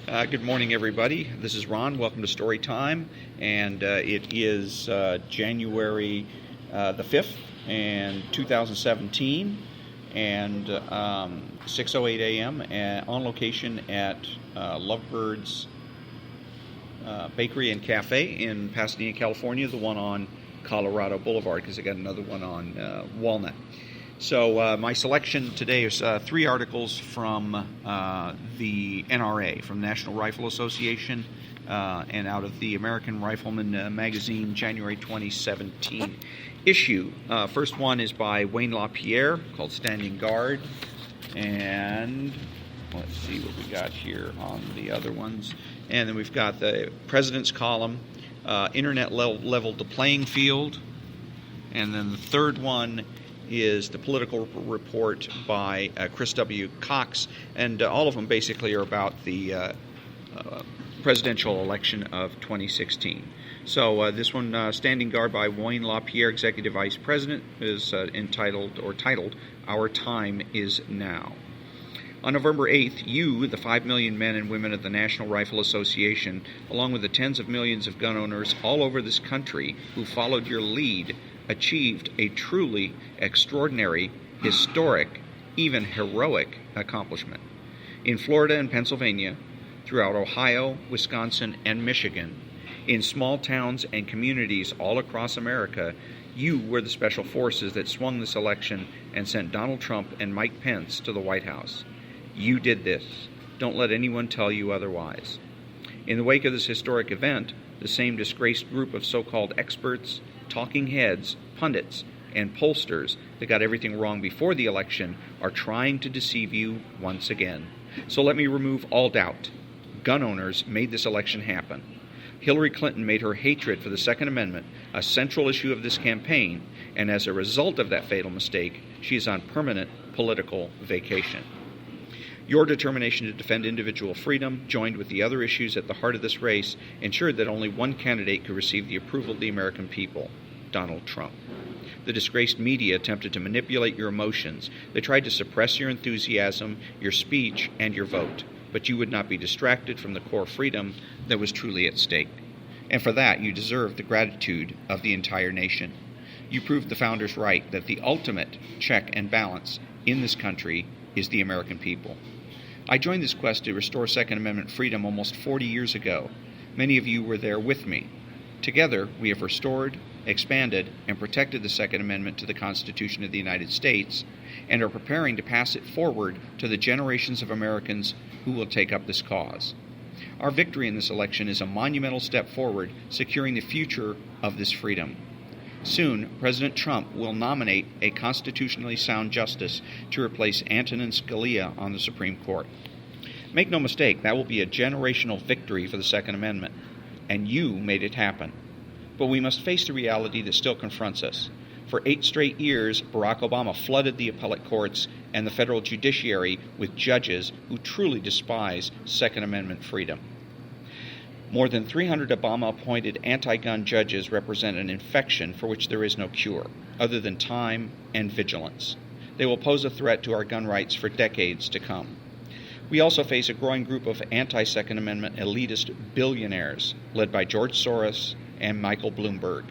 Good morning, everybody. This is Ron. Welcome to Story Time, and it is January the 5th, and 2017, and 6:08 a.m. On location at Lovebird's Bakery and Cafe in Pasadena, California, the one on Colorado Boulevard, because I got another one on Walnut. So my selection today is three articles from the NRA, from the National Rifle Association, and out of the American Rifleman magazine, January 2017 issue. First one is by Wayne LaPierre, called Standing Guard. And let's see what we got here on the other ones. And then we've got the President's Column, Internet Leveled the Playing Field. And then the third one is the Political Report by Chris W. Cox, and all of them basically are about the presidential election of 2016. So this one, Standing Guard by Wayne LaPierre, Executive Vice President, is titled, Our Time Is Now. On November 8th, you, the 5 million men and women of the National Rifle Association, along with the tens of millions of gun owners all over this country who followed your lead, achieved a truly extraordinary, historic, even heroic accomplishment. In Florida and Pennsylvania, throughout Ohio, Wisconsin, and Michigan, in small towns and communities all across America, you were the special forces that swung this election and sent Donald Trump and Mike Pence to the White House. You did this. Don't let anyone tell you otherwise. In the wake of this historic event, the same disgraced group of so-called experts, talking heads, pundits, and pollsters that got everything wrong before the election are trying to deceive you once again. So let me remove all doubt. Gun owners made this election happen. Hillary Clinton made her hatred for the Second Amendment a central issue of this campaign, and as a result of that fatal mistake, she is on permanent political vacation. Your determination to defend individual freedom, joined with the other issues at the heart of this race, ensured that only one candidate could receive the approval of the American people, Donald Trump. The disgraced media attempted to manipulate your emotions. They tried to suppress your enthusiasm, your speech, and your vote. But you would not be distracted from the core freedom that was truly at stake. And for that, you deserve the gratitude of the entire nation. You proved the founders right that the ultimate check and balance in this country is the American people. I joined this quest to restore Second Amendment freedom almost 40 years ago. Many of you were there with me. Together, we have restored, expanded, and protected the Second Amendment to the Constitution of the United States, and are preparing to pass it forward to the generations of Americans who will take up this cause. Our victory in this election is a monumental step forward, securing the future of this freedom. Soon, President Trump will nominate a constitutionally sound justice to replace Antonin Scalia on the Supreme Court. Make no mistake, that will be a generational victory for the Second Amendment, and you made it happen. But we must face the reality that still confronts us. For 8 straight years, Barack Obama flooded the appellate courts and the federal judiciary with judges who truly despise Second Amendment freedom. More than 300 Obama-appointed anti-gun judges represent an infection for which there is no cure, other than time and vigilance. They will pose a threat to our gun rights for decades to come. We also face a growing group of anti-Second Amendment elitist billionaires, led by George Soros and Michael Bloomberg.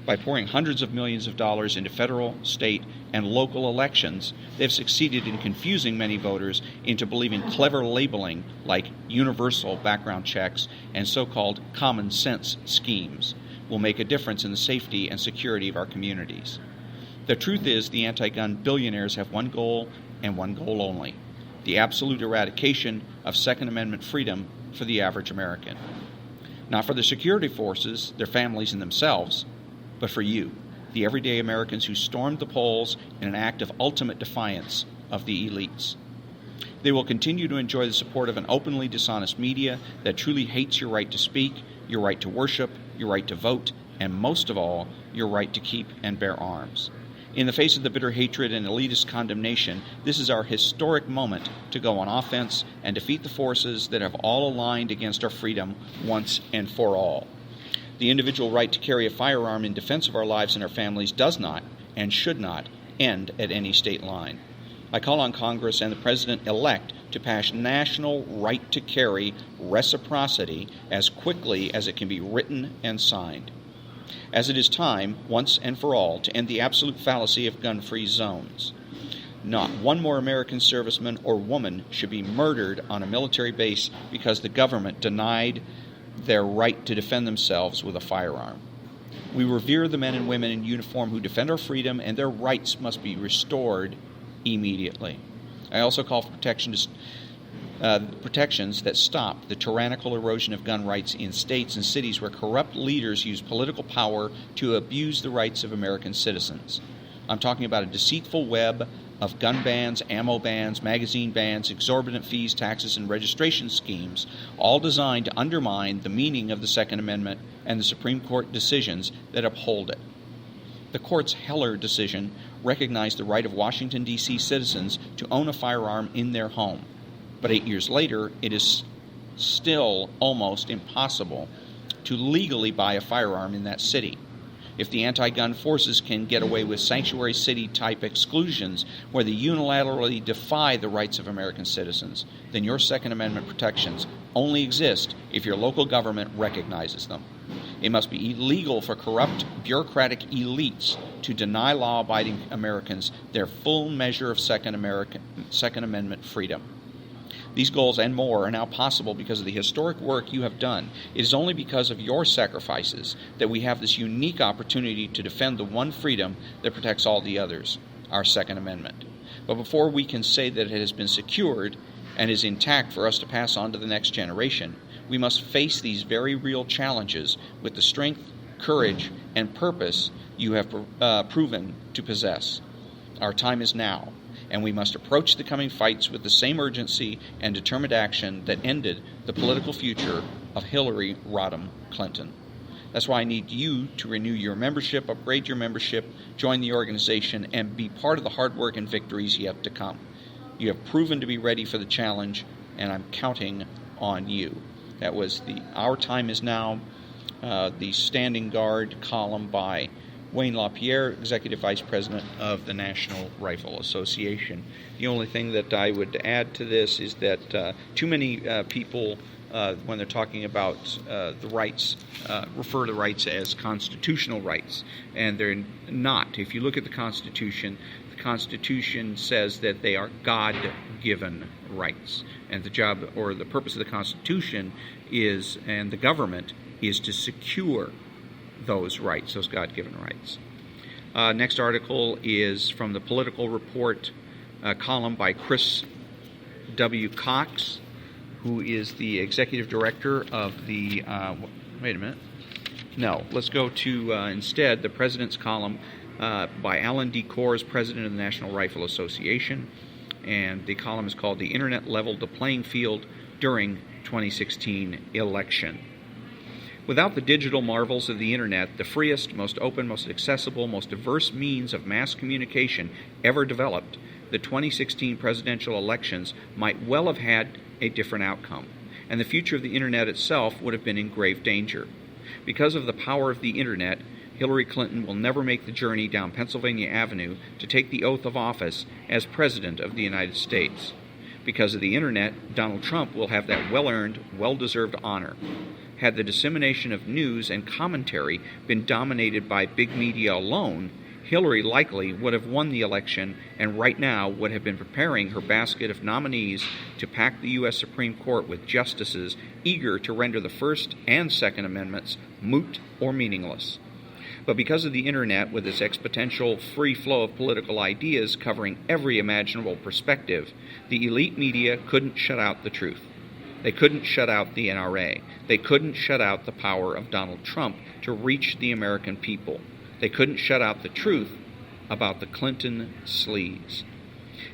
By pouring hundreds of millions of dollars into federal, state, and local elections, they've succeeded in confusing many voters into believing clever labeling like universal background checks and so-called common sense schemes will make a difference in the safety and security of our communities. The truth is, the anti-gun billionaires have one goal and one goal only: the absolute eradication of Second Amendment freedom for the average American. Not for the security forces, their families, and themselves, but for you, the everyday Americans who stormed the polls in an act of ultimate defiance of the elites. They will continue to enjoy the support of an openly dishonest media that truly hates your right to speak, your right to worship, your right to vote, and most of all, your right to keep and bear arms. In the face of the bitter hatred and elitist condemnation, this is our historic moment to go on offense and defeat the forces that have all aligned against our freedom once and for all. The individual right to carry a firearm in defense of our lives and our families does not and should not end at any state line. I call on Congress and the President-elect to pass national right-to-carry reciprocity as quickly as it can be written and signed, as it is time, once and for all, to end the absolute fallacy of gun-free zones. Not one more American serviceman or woman should be murdered on a military base because the government denied their right to defend themselves with a firearm. We revere the men and women in uniform who defend our freedom, and their rights must be restored immediately. I also call for protections that stop the tyrannical erosion of gun rights in states and cities where corrupt leaders use political power to abuse the rights of American citizens. I'm talking about a deceitful web of gun bans, ammo bans, magazine bans, exorbitant fees, taxes, and registration schemes, all designed to undermine the meaning of the Second Amendment and the Supreme Court decisions that uphold it. The court's Heller decision recognized the right of Washington, D.C. citizens to own a firearm in their home. But 8 years later, it is still almost impossible to legally buy a firearm in that city. If the anti-gun forces can get away with sanctuary city-type exclusions where they unilaterally defy the rights of American citizens, then your Second Amendment protections only exist if your local government recognizes them. It must be illegal for corrupt, bureaucratic elites to deny law-abiding Americans their full measure of Second Amendment freedom. These goals and more are now possible because of the historic work you have done. It is only because of your sacrifices that we have this unique opportunity to defend the one freedom that protects all the others, our Second Amendment. But before we can say that it has been secured and is intact for us to pass on to the next generation, we must face these very real challenges with the strength, courage, and purpose you have proven to possess. Our time is now, and we must approach the coming fights with the same urgency and determined action that ended the political future of Hillary Rodham Clinton. That's why I need you to renew your membership, upgrade your membership, join the organization, and be part of the hard work and victories yet to come. You have proven to be ready for the challenge, and I'm counting on you. That was the Our Time Is Now, the Standing Guard column by Wayne LaPierre, Executive Vice President of the National Rifle Association. The only thing that I would add to this is that too many people, when they're talking about the rights, refer to rights as constitutional rights, and they're not. If you look at the Constitution says that they are God-given rights, and the job or the purpose of the Constitution is, and the government, is to secure those rights, those God-given rights. Next article is from the Political Report column by Chris W. Cox, who is the executive director of the, let's go to instead the President's column by Alan D. Kors, president of the National Rifle Association, and the column is called "The Internet Leveled the Playing Field During 2016 Election." Without the digital marvels of the Internet, the freest, most open, most accessible, most diverse means of mass communication ever developed, the 2016 presidential elections might well have had a different outcome, and the future of the Internet itself would have been in grave danger. Because of the power of the Internet, Hillary Clinton will never make the journey down Pennsylvania Avenue to take the oath of office as President of the United States. Because of the Internet, Donald Trump will have that well-earned, well-deserved honor. Had the dissemination of news and commentary been dominated by big media alone, Hillary likely would have won the election and right now would have been preparing her basket of nominees to pack the U.S. Supreme Court with justices eager to render the First and Second Amendments moot or meaningless. But because of the Internet, with its exponential free flow of political ideas covering every imaginable perspective, the elite media couldn't shut out the truth. They couldn't shut out the NRA. They couldn't shut out the power of Donald Trump to reach the American people. They couldn't shut out the truth about the Clinton sleaze.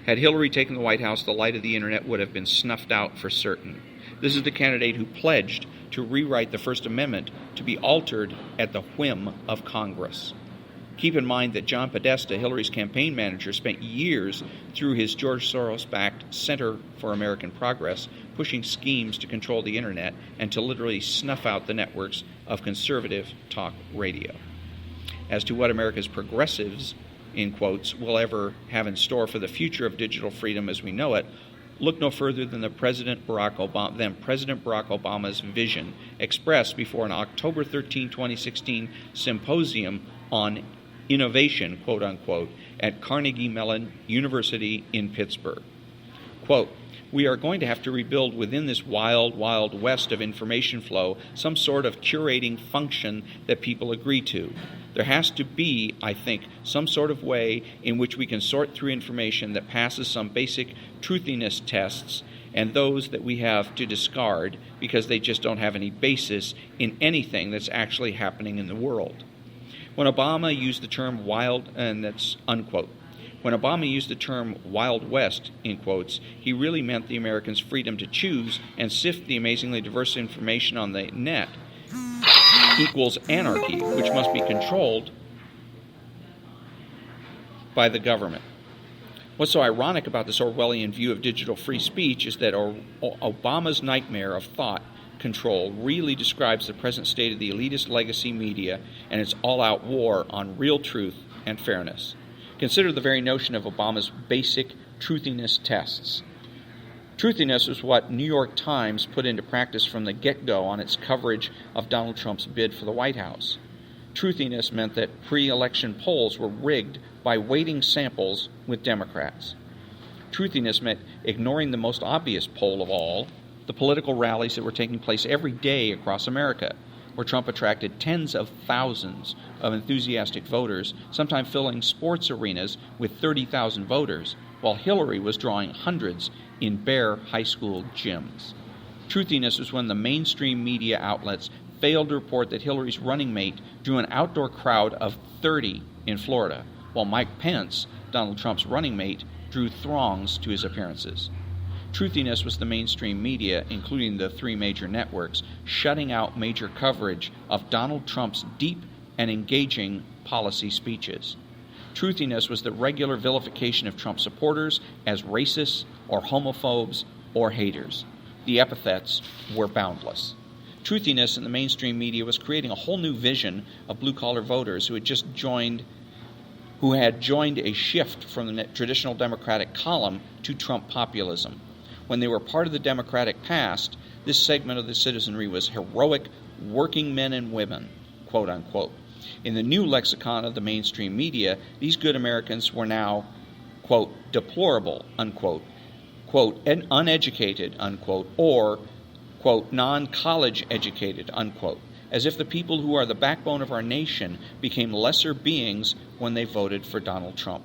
Had Hillary taken the White House, the light of the Internet would have been snuffed out for certain. This is the candidate who pledged to rewrite the First Amendment to be altered at the whim of Congress. Keep in mind that John Podesta, Hillary's campaign manager, spent years through his George Soros-backed Center for American Progress pushing schemes to control the Internet and to literally snuff out the networks of conservative talk radio. As to what America's progressives in quotes, will ever have in store for the future of digital freedom as we know it, look no further than President Barack Obama's vision expressed before an October 13, 2016 symposium on innovation, quote unquote, at Carnegie Mellon University in Pittsburgh. Quote, "We are going to have to rebuild within this wild, wild west of information flow some sort of curating function that people agree to. There has to be, I think, some sort of way in which we can sort through information that passes some basic truthiness tests and those that we have to discard because they just don't have any basis in anything that's actually happening in the world." When Obama used the term wild, and that's unquote, when Obama used the term Wild West, in quotes, he really meant the Americans' freedom to choose and sift the amazingly diverse information on the net equals anarchy, which must be controlled by the government. What's so ironic about this Orwellian view of digital free speech is that Obama's nightmare of thought control really describes the present state of the elitist legacy media and its all-out war on real truth and fairness. Consider the very notion of Obama's basic truthiness tests. Truthiness was what New York Times put into practice from the get-go on its coverage of Donald Trump's bid for the White House. Truthiness meant that pre-election polls were rigged by weighting samples with Democrats. Truthiness meant ignoring the most obvious poll of all, the political rallies that were taking place every day across America, where Trump attracted tens of thousands of enthusiastic voters, sometimes filling sports arenas with 30,000 voters, while Hillary was drawing hundreds in bare high school gyms. Truthiness was when the mainstream media outlets failed to report that Hillary's running mate drew an outdoor crowd of 30 in Florida, while Mike Pence, Donald Trump's running mate, drew throngs to his appearances. Truthiness was the mainstream media, including the three major networks, shutting out major coverage of Donald Trump's deep and engaging policy speeches. Truthiness was the regular vilification of Trump supporters as racists or homophobes or haters. The epithets were boundless. Truthiness in the mainstream media was creating a whole new vision of blue-collar voters who had joined a shift from the traditional Democratic column to Trump populism. When they were part of the Democratic past, this segment of the citizenry was heroic working men and women, quote unquote. In the new lexicon of the mainstream media, these good Americans were now, quote, deplorable, unquote, quote, uneducated, unquote, or, quote, non-college educated, unquote, as if the people who are the backbone of our nation became lesser beings when they voted for Donald Trump.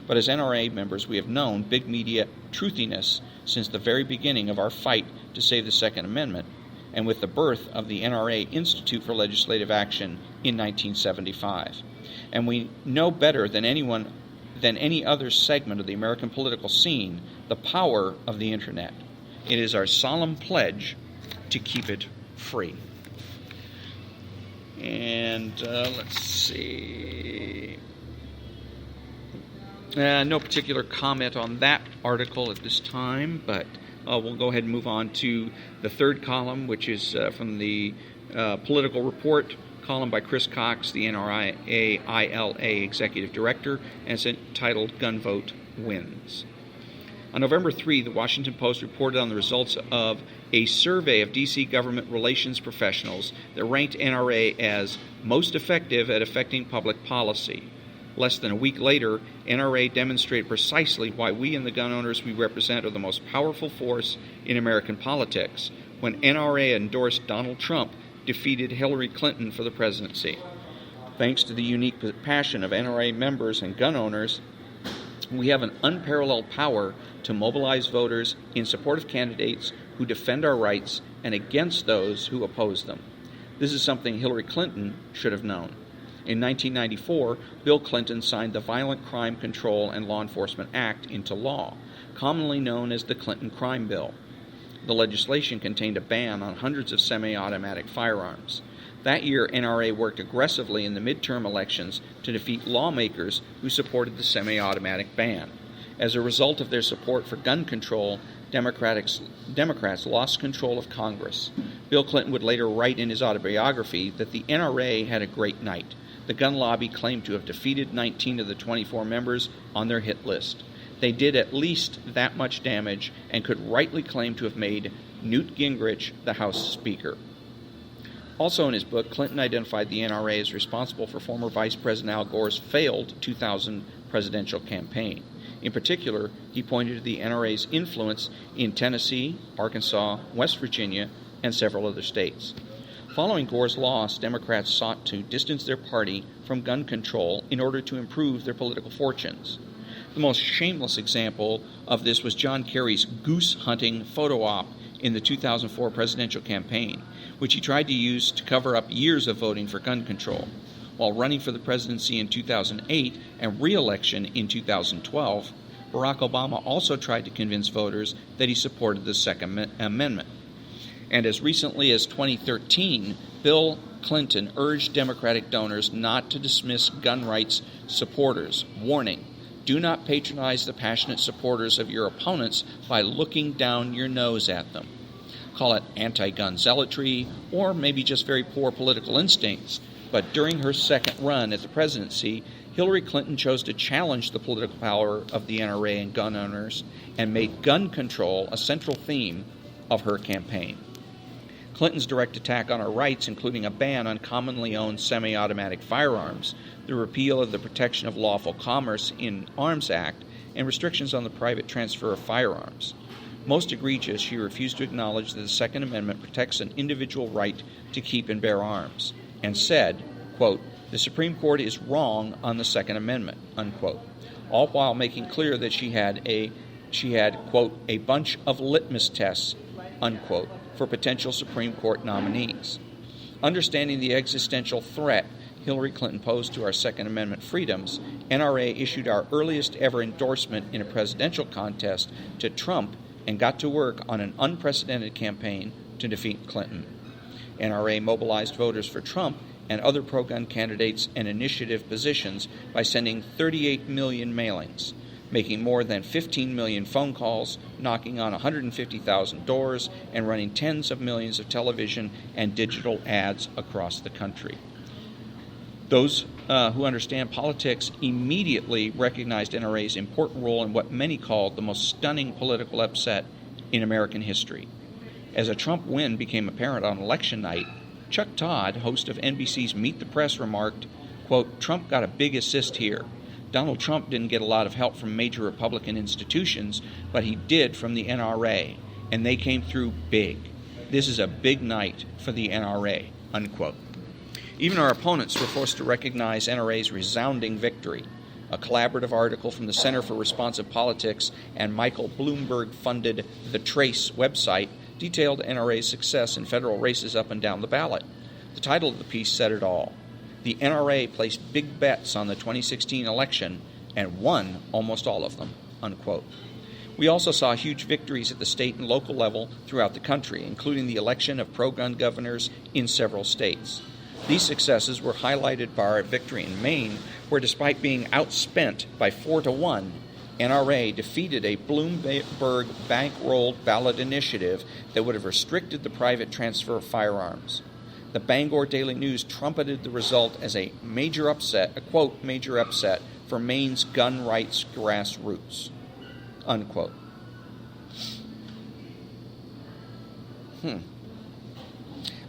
But as NRA members, we have known big media truthiness since the very beginning of our fight to save the Second Amendment, and with the birth of the NRA Institute for Legislative Action in 1975. And we know better than any other segment of the American political scene the power of the Internet. It is our solemn pledge to keep it free. And let's see. No particular comment on that article at this time, but we'll go ahead and move on to the third column, which is from the Political Report column by Chris Cox, the NRA ILA Executive Director, and it's entitled Gun Vote Wins. On November 3, the Washington Post reported on the results of a survey of D.C. government relations professionals that ranked NRA as most effective at affecting public policy. Less than a week later, NRA demonstrated precisely why we and the gun owners we represent are the most powerful force in American politics, when NRA endorsed Donald Trump defeated Hillary Clinton for the presidency. Thanks to the unique passion of NRA members and gun owners, we have an unparalleled power to mobilize voters in support of candidates who defend our rights and against those who oppose them. This is something Hillary Clinton should have known. In 1994, Bill Clinton signed the Violent Crime Control and Law Enforcement Act into law, commonly known as the Clinton Crime Bill. The legislation contained a ban on hundreds of semi-automatic firearms. That year, NRA worked aggressively in the midterm elections to defeat lawmakers who supported the semi-automatic ban. As a result of their support for gun control, Democrats lost control of Congress. Bill Clinton would later write in his autobiography that the NRA had a great night. the gun lobby claimed to have defeated 19 of the 24 members on their hit list. They did at least that much damage and could rightly claim to have made Newt Gingrich the House Speaker. Also in his book, Clinton identified the NRA as responsible for former Vice President Al Gore's failed 2000 presidential campaign. In particular, he pointed to the NRA's influence in Tennessee, Arkansas, West Virginia, and several other states. Following Gore's loss, Democrats sought to distance their party from gun control in order to improve their political fortunes. The most shameless example of this was John Kerry's goose-hunting photo op in the 2004 presidential campaign, which he tried to use to cover up years of voting for gun control. While running for the presidency in 2008 and re-election in 2012, Barack Obama also tried to convince voters that he supported the Second Amendment. And as recently as 2013, Bill Clinton urged Democratic donors not to dismiss gun rights supporters, warning, "Do not patronize the passionate supporters of your opponents by looking down your nose at them." Call it anti-gun zealotry or maybe just very poor political instincts. But during her second run at the presidency, Hillary Clinton chose to challenge the political power of the NRA and gun owners and made gun control a central theme of her campaign. Clinton's direct attack on our rights, including a ban on commonly owned semi-automatic firearms, the repeal of the Protection of Lawful Commerce in Arms Act, and restrictions on the private transfer of firearms. Most egregious, she refused to acknowledge that the Second Amendment protects an individual right to keep and bear arms, and said, quote, "The Supreme Court is wrong on the Second Amendment," unquote, all while making clear that she had, quote, "a bunch of litmus tests," unquote, for potential Supreme Court nominees. Understanding the existential threat Hillary Clinton posed to our Second Amendment freedoms, NRA issued our earliest ever endorsement in a presidential contest to Trump and got to work on an unprecedented campaign to defeat Clinton. NRA mobilized voters for Trump and other pro-gun candidates and initiative positions by sending 38 million mailings, making more than 15 million phone calls, knocking on 150,000 doors, and running tens of millions of television and digital ads across the country. Those who understand politics immediately recognized NRA's important role in what many called the most stunning political upset in American history. As a Trump win became apparent on election night, Chuck Todd, host of NBC's Meet the Press, remarked, quote, "Trump got a big assist here. Donald Trump didn't get a lot of help from major Republican institutions, but he did from the NRA, and they came through big. This is a big night for the NRA," unquote. Even our opponents were forced to recognize NRA's resounding victory. A collaborative article from the Center for Responsive Politics and Michael Bloomberg-funded The Trace website detailed NRA's success in federal races up and down the ballot. The title of the piece said it all. The NRA placed big bets on the 2016 election and won almost all of them, unquote. We also saw huge victories at the state and local level throughout the country, including the election of pro-gun governors in several states. These successes were highlighted by our victory in Maine, where despite being outspent by 4-1, NRA defeated a Bloomberg bankrolled ballot initiative that would have restricted the private transfer of firearms. The Bangor Daily News trumpeted the result as a major upset, a quote, major upset for Maine's gun rights grassroots, unquote.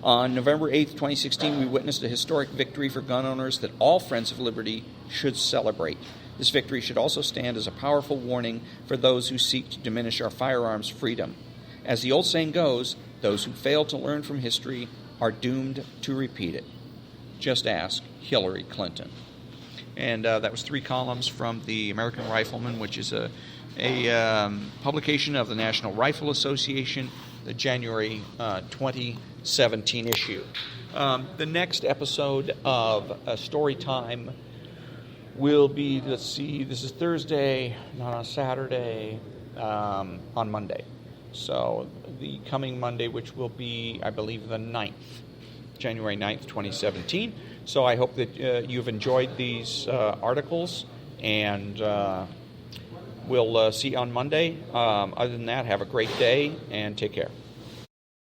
On November 8, 2016, we witnessed a historic victory for gun owners that all Friends of Liberty should celebrate. This victory should also stand as a powerful warning for those who seek to diminish our firearms freedom. As the old saying goes, those who fail to learn from history are doomed to repeat it. Just ask Hillary Clinton. And that was 3 columns from the American Rifleman, which is a publication of the National Rifle Association, the January 2017 issue. The next episode of Story Time will be, let's see, this is Thursday, not on Saturday, on Monday. So the coming Monday, which will be, I believe, the 9th, January 9th, 2017. So I hope that you've enjoyed these articles, and we'll see you on Monday. Other than that, have a great day, and take care.